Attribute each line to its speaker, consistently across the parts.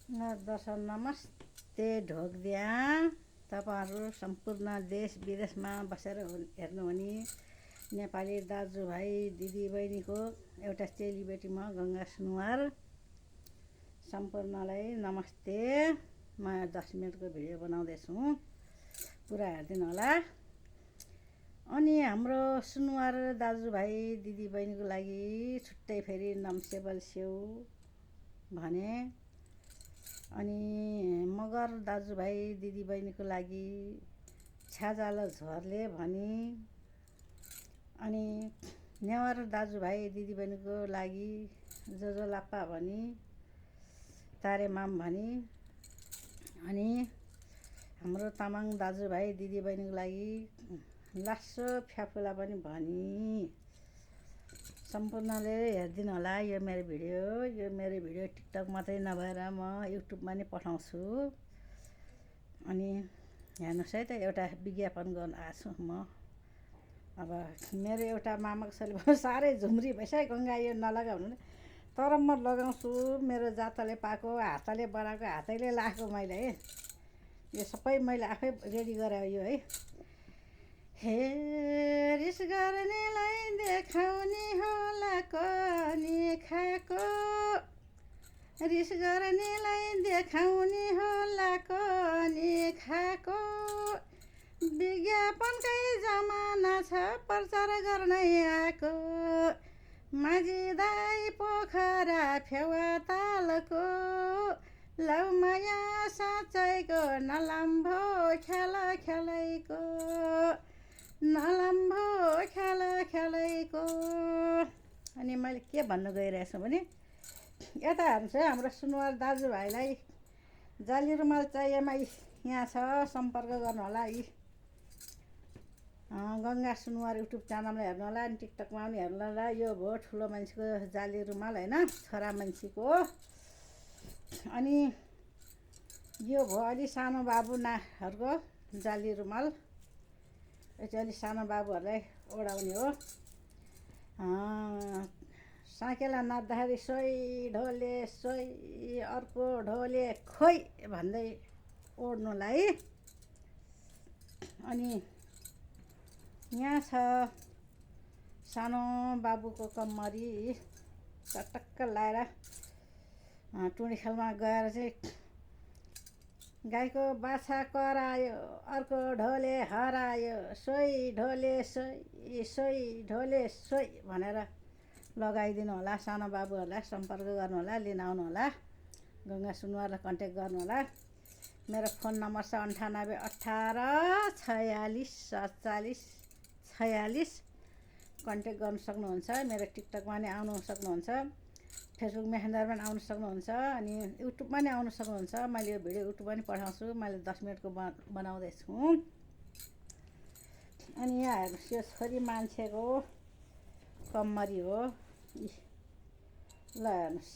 Speaker 1: दर्शन नमस्ते ढोकदिया। तपाईँहरू सम्पूर्ण देश विदेशमा बसेर हेर्नुहुने नेपाली दाजुभाइ दिदीबहिनीको एउटा चेलीबेटी म गङ्गा सुनुवार सम्पूर्णलाई नमस्ते। म 10 मिनटको भिडियो बनाउँदैछु, पुरा हेरिदिनु होला। अनि हाम्रो सुनुवार दाजुभाइ दिदीबहिनीको लागि छुट्टै फेरि नमसेबल स्याउ भने, अनि मगर दाजुभाइ दिदीबहिनीको लागि छ्याजाल झर्ले भनी, अनि नेवार दाजुभाइ दिदीबहिनीको लागि जोजोलाप्पा भनी, तारेमाम भनी, अनि हाम्रो तामाङ दाजुभाइ दिदीबहिनीको लागि लासो फ्याफुला पनि भनी। सम्पूर्णले हेरिदिनु होला यो मेरो भिडियो टिकटक मात्रै नभएर म युट्युबमा नि पठाउँछु। अनि हेर्नुहोस् है त, एउटा विज्ञापन गर्न आएको छु म। अब मेरो एउटा मामाको छोरीले साह्रै झुम्री भइस गङ्गा यो नलगा भन्नु, तर म लगाउँछु। मेरो जातले पाएको, हातले बनाएको, हातैले लाएको मैले है। यो सबै मैले आफै रेडी गरेँ यो है। हे रिस गर्नेलाई देखाउने होला कनी खाएको, रिस गर्नेलाई देखाउने होला कनी खाएको, विज्ञापनकै जमाना छ प्रचार गर्नै आएको, माझी दाई पोखरा फेवा तालको, लौ माया साँच्चैको नलम्भो खेल खेलैको, नलम्भो खेल खेलैको। अनि मैले के भन्नु गइरहेछु भने, यता हेर्नुहोस् है, हाम्रो सुनुवार दाजुभाइलाई जाली रुमाल चाहिएमा यहाँ छ, सम्पर्क गर्नु होला। यी गङ्गा सुनुवार युट्युब च्यानलमा हेर्नु होला, अनि टिकटकमा पनि हेर्नु होला। यो भयो ठुलो मान्छेको जाली रुमाल होइन, छोरा मान्छेको। अनि यो भयो अलि सानो बाबुनाहरूको जाली रुमाल, यो चाहिँ अलि सानो बाबुहरूलाई ओढाउने हो। साकेला नाच्दाखेरि सोही ढोले सोही, अर्को ढोले खोइ भन्दै ओढ्नुलाई। अनि यहाँ छ सानो बाबुको कम्मरी चटक्क लाएर टुँडी खेलमा गएर चाहिँ गाईको बाछा करायो, अर्को ढोले हरायो, सोही ढोले सोही, सोही ढोले सोही भनेर लगाइदिनु होला। सानो बाबुहरूलाई सम्पर्क गर्नु होला, लिन आउनु होला। गङ्गा सुनुवारलाई कन्ट्याक्ट गर्नु होला। मेरो फोन नम्बर छ 98 18 46 47 46। कन्ट्याक्ट गर्नु सक्नुहुन्छ। मेरो टिकटकमा नि आउनु सक्नुहुन्छ, फेसबुक मेसेन्जरमा पनि आउनु सक्नुहुन्छ, अनि युट्युबमा नि आउनु सक्नुहुन्छ। मैले यो भिडियो युट्युबमा नि पठाउँछु। मैले 10 मिनटको बनाउँदैछु। अनि यहाँ हेर्नुहोस्, यो छोरी मान्छेको कम्मरी हो। ल हेर्नुहोस्,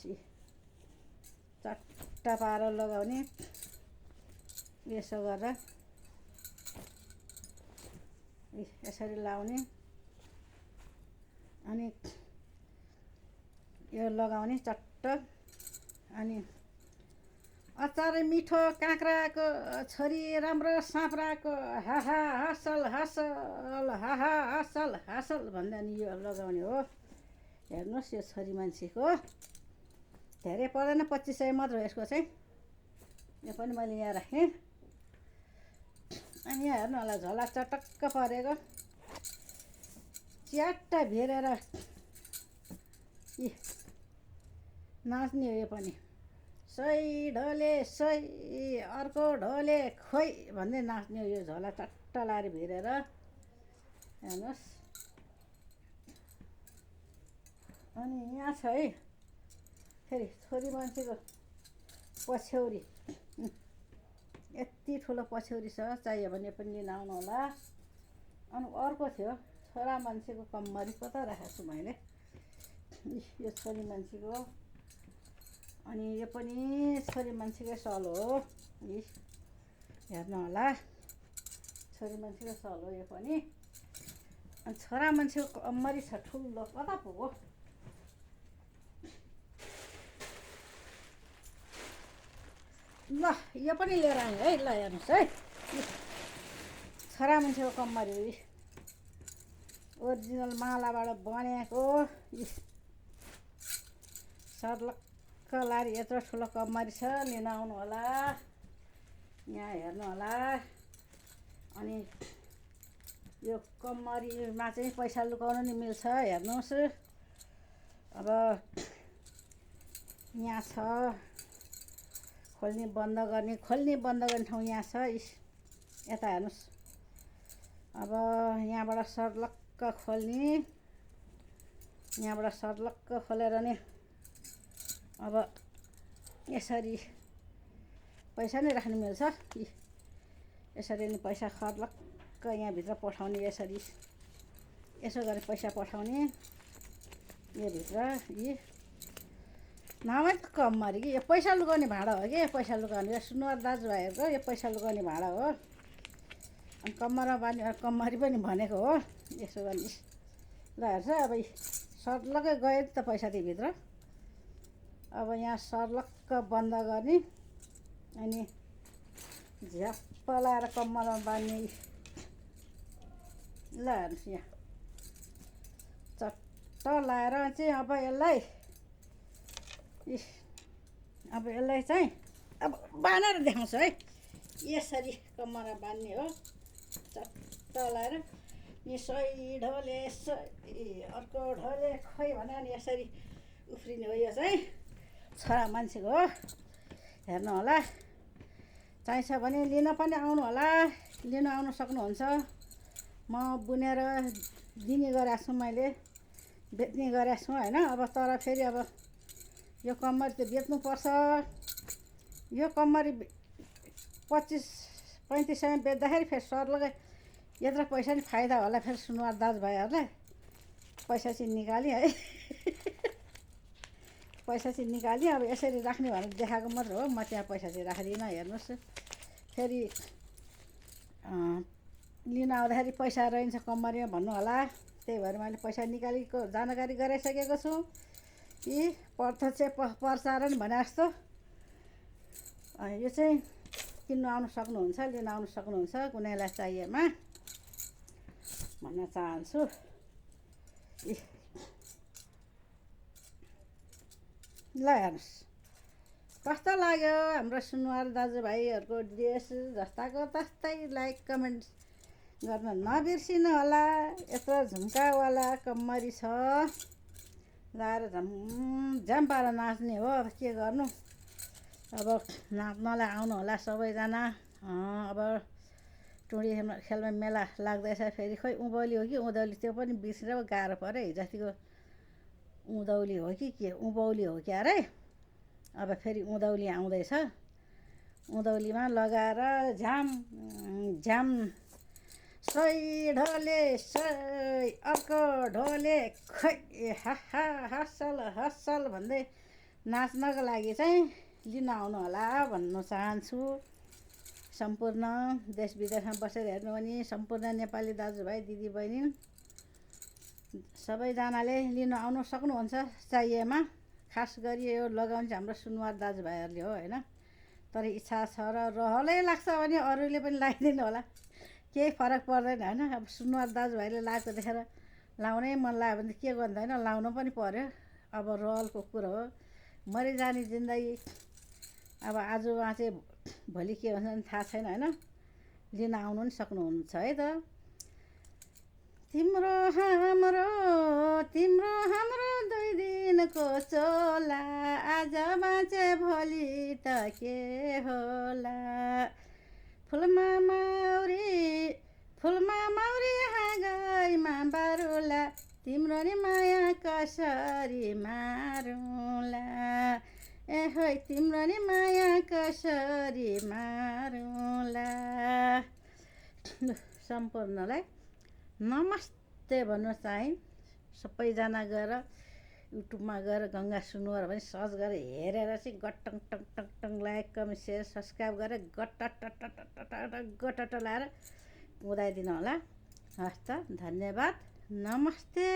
Speaker 1: चट्टा पारेर लगाउने, यसो गरेर यसरी लाउने, अनि यो लगाउने चट्ट। अनि अचार मिठो काँक्राको छोरी राम्रो साँप्राको, हाहा हसल हसल, हाहा हसल हसल भन्दा नि यो लगाउने हो। हेर्नुहोस्, यो छोरी मान्छेको धेरै पर्दैन, 2500 मात्र हो यसको चाहिँ। यो पनि मैले यहाँ राखेँ। अनि यहाँ हेर्नु होला, झोला चटक्क परेको, च्याट्टा भिरेर नाच्ने हो। यो पनि सोही ढोले सोही, अर्को ढोले खोइ भन्दै नाच्ने हो। यो झोला चट्ट लाएर भिरेर हेर्नुहोस्। अनि यहाँ छ है फेरि छोरी मान्छेको पछ्यौरी, यति ठुलो पछ्यौरी छ, चाहियो भने पनि लिन आउनु होला। अनि अर्को थियो छोरा मान्छेको कम्मरी, कता राखेको छु मैले, यो छोरी मान्छेको। अनि यो पनि छोरी मान्छेकै सल हो, हेर्नु होला। छोरी मान्छेको सल हो यो पनि। अनि छोरा मान्छेको कम्मरी छ ठुलो, कता पुग्यो। ल यो पनि लिएर आएँ है। ल हेर्नुहोस् है, छोरा मान्छेको कम्मरी ओरिजिनल मालाबाट बनेको सर्लक्क लारी यत्रो ठुलो कम्मरी छ, लिन आउनु होला। यहाँ हेर्नु होला। अनि यो कम्मरीमा चाहिँ पैसा लुकाउनु नि मिल्छ, हेर्नुहोस्। अब यहाँ छ खोल्ने बन्द गर्ने ठाउँ यहाँ छ। यता हेर्नुहोस्। अब यहाँबाट सर्लक्क खोल्ने, यहाँबाट सर्लक्क खोलेर नि अब यसरी पैसा नै राख्नु मिल्छ। यसरी नि पैसा खर्लक्क यहाँभित्र पठाउने, यसरी यसो गरेर पैसा पठाउने। यो भित्र नभए त कम्मरी कि यो पैसा लुकाउने भाँडा हो कि, पैसा लुकाउने। यो सुनुवार दाजुभाइहरूको यो पैसा लुकाउने भाँडा हो। अनि कम्मरमा बाँध्ने कम्मरी पनि भनेको हो। यसो गर्ने ल हेर्छ। अब सर्लक्कै गयो नि त पैसा त्यहीभित्र। अब यहाँ सर्लक्क बन्द गर्ने, अनि झ्याप्प लाएर कम्मरमा बाँध्ने। ल हेर्नुहोस्, यहाँ चट्ट लाएर चाहिँ अब यसलाई चाहिँ अब बाँधेर देखाउँछु है। यसरी कम्मरमा बाँध्ने हो, चट्ट लाएर नि सही ढोले अर्को ढोले खोइ भने नि यसरी उफ्रिने हो। यो चाहिँ छोरा मान्छेको हो, हेर्नु होला। चाहिन्छ भने लिन पनि आउनु होला, लिन आउनु सक्नुहुन्छ। म बुनेर दिने गरेको छु, मैले बेच्ने गरेको छु होइन। अब तर फेरि अब यो कम्मरी त बेच्नुपर्छ। यो कम्मरी 25-35 बेच्दाखेरि फेरि सर्लक्कै यत्रो पैसा नि फाइदा होला। फेरि सुनुवार दाजुभाइहरूलाई पैसा चाहिँ निकालेँ है। पैसा चाहिँ निकालेँ। अब यसरी राख्ने भनेर देखाएको मात्र हो, म त्यहाँ पैसा चाहिँ राख्दिनँ। हेर्नुहोस्, फेरि लिन आउँदाखेरि पैसा रहन्छ कम्मरीमा भन्नु होला। त्यही भएर मैले पैसा निकालेको जानकारी गराइसकेको छु। प्रत्यक्ष प्रसारण भने जस्तो यो चाहिँ किन्नु आउनु सक्नुहुन्छ, लिन आउनु सक्नुहुन्छ कुनैलाई चाहिएमा भन्न चाहन्छु। ल हेर्नुहोस् कस्तो लाग्यो हाम्रो सुनुवार दाजुभाइहरूको ड्रेस। जस्ताको तस्तै लाइक कमेन्ट गर्न नबिर्सिनु होला। यत्रो झुम्कावाला कम्मरी छ, लाएर झ्याम पारेर नाच्ने हो। अब के गर्नु, अब नाच्नलाई आउनु होला सबैजना। अब टुँडी खेलमा मेला लाग्दैछ। फेरि खोइ उँभौली हो कि उँधौली, त्यो पनि बिर्सेर गाह्रो पऱ्यो। हिजोतिको उँधौली हो कि के उँभौली हो क्या अरे। अब फेरि उँधौली आउँदैछ। उँधौलीमा लगाएर झ्याम सही ढोले सही अर्को ढोले खै हसल भन्दै नाच्नको लागि चाहिँ लिन आउनु होला भन्न चाहन्छु। सम्पूर्ण देश विदेशमा बसेर हेर्नु भने सम्पूर्ण नेपाली दाजुभाइ दिदीबहिनी सबैजनाले लिन आउनु सक्नुहुन्छ चाहिएमा। खास गरी यो लगाउने चाहिँ हाम्रो सुनुवार दाजुभाइहरूले हो होइन। तर इच्छा छ र रहलै लाग्छ भने अरूले पनि लगाइदिनु होला, केही फरक पर्दैन होइन। अब सुनुवार दाजुभाइले लगाएको देखेर लाउनै मन लाग्यो भने के गर्नु होइन, लाउनु पनि पर्यो। अब रहलको कुरो हो, मरिजाने जिन्दगी। अब आज बाँचे भोलि के हुन्छ नि थाहा छैन होइन। लिन आउनु पनि सक्नुहुन्छ है त। तिम्रो हाम्रो 2 दिनको चोला, आज बाँचे भोलि त के होला। फुलमा माउरी हाँगैमा बारुला, तिम्रो नि माया कसरी मारुला। ए होइ तिम्रो नि माया कसरी मारुला। सम्पूर्णलाई नमस्ते भन्न चाहे। सबैजना गएर युट्युबमा गएर गङ्गा सुनुवार भने सर्च गरेर हेरेर चाहिँ गटङ टङ टङ टङ लाइक कमेन्ट सेयर सब्सक्राइब गरेर गटट लाएर कुदाइदिनु होला। हस् त, धन्यवाद, नमस्ते।